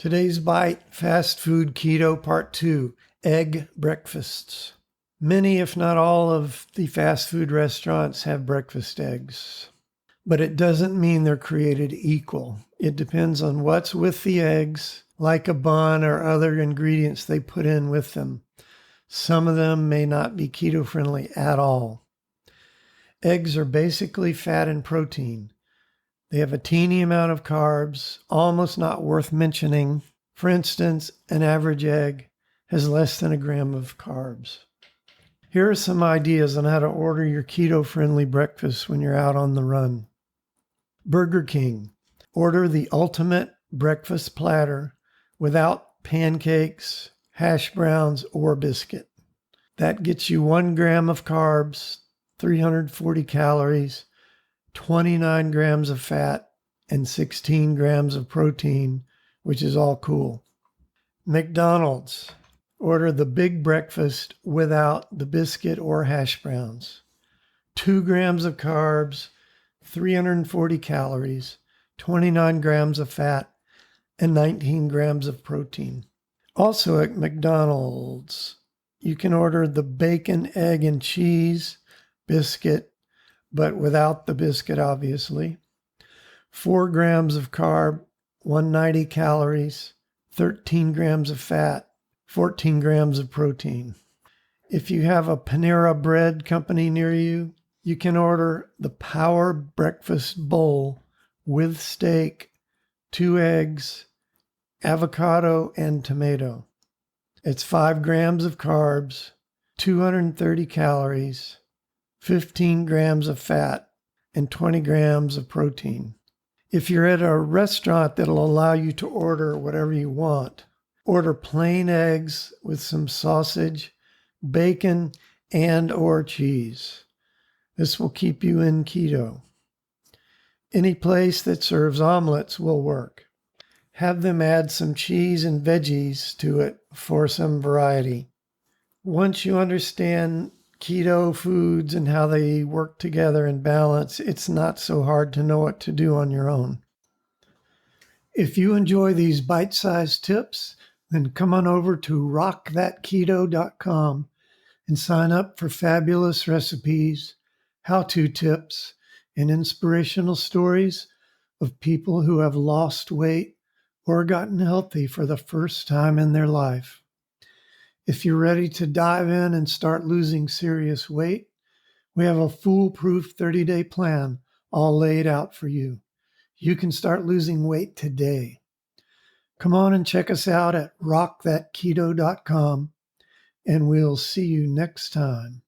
Today's Bite, Fast Food Keto Part 2, Egg Breakfasts. Many, if not all, of the fast food restaurants have breakfast eggs. But it doesn't mean they're created equal. It depends on what's with the eggs, like a bun or other ingredients they put in with them. Some of them may not be keto-friendly at all. Eggs are basically fat and protein. They have a teeny amount of carbs, almost not worth mentioning. For instance, an average egg has less than a gram of carbs. Here are some ideas on how to order your keto-friendly breakfast when you're out on the run. Burger King. Order the ultimate breakfast platter without pancakes, hash browns, or biscuit. That gets you 1 gram of carbs, 340 calories, 29 grams of fat, and 16 grams of protein, which is all cool. McDonald's. Order the big breakfast without the biscuit or hash browns. 2 grams of carbs, 340 calories, 29 grams of fat, and 19 grams of protein. Also at McDonald's, you can order the bacon, egg, and cheese biscuit, but without the biscuit, obviously. 4 grams of carb, 190 calories, 13 grams of fat, 14 grams of protein. If you have a Panera Bread company near you, you can order the Power Breakfast Bowl with steak, 2 eggs, avocado, and tomato. It's 5 grams of carbs, 230 calories, 15 grams of fat, and 20 grams of protein. If you're at a restaurant that'll allow you to order whatever you want, order plain eggs with some sausage, bacon, and/or cheese. This will keep you in keto. Any place that serves omelets will work. Have them add some cheese and veggies to it for some variety. Once you understand keto foods and how they work together in balance, it's not so hard to know what to do on your own. If you enjoy these bite-sized tips, then come on over to rockthatketo.com and sign up for fabulous recipes, how-to tips, and inspirational stories of people who have lost weight or gotten healthy for the first time in their life. If you're ready to dive in and start losing serious weight, we have a foolproof 30-day plan all laid out for you. You can start losing weight today. Come on and check us out at rockthatketo.com, and we'll see you next time.